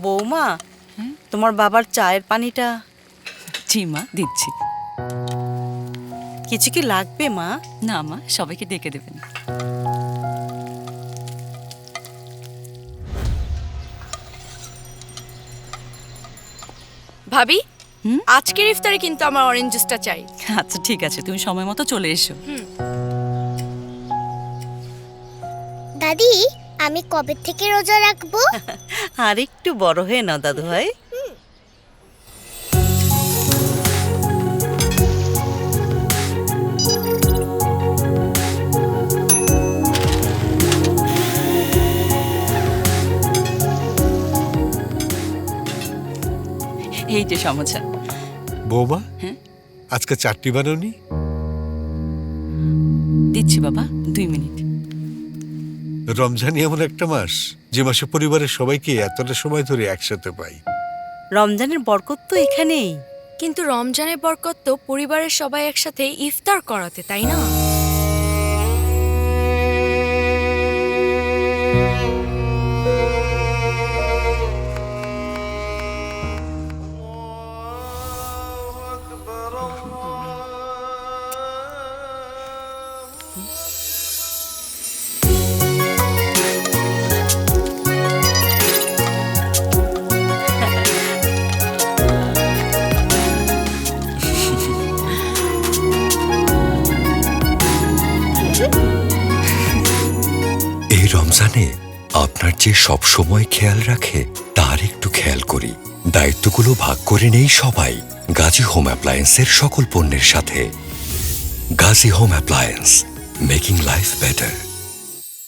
বৌমা, তোমার বাবার চায়ের পানিটা। জি মা, দিচ্ছি। কিছু কি লাগবে মা? না মা, সবাইকে ডেকে দেবেন। ভাবি, আজকের ইফতারে কিন্তু আমার অরেঞ্জ জুসটা চাই। আচ্ছা ঠিক আছে, তুমি সময় মতো চলে এসো। দাদি, আমি কবে থেকে রোজা রাখবো? আর একটু বড় হয়ে নাও দাদু ভাই। এই যে সমস্যা। বৌমা, হ্যাঁ? আজকে চাটনি বানাওনি? দিচ্ছি বাবা, 2 মিনিট। রমজানই এমন একটা মাস যে মাসে পরিবারের সবাইকে এতটা সময় ধরে একসাথে পাই। রমজানের বরকত তো এখানেই। কিন্তু রমজানের বরকত তো পরিবারের সবাই একসাথে ইফতার করাতে, তাই না? এই রমজানে আপনার যে সব সময় খেয়াল রাখে তার একটু খেয়াল করি। দায়িত্বগুলো ভাগ করে নেই সবাই গাজী হোম অ্যাপ্লায়েন্সের সকল পণ্যের সাথে। Gazi home appliance, making life better.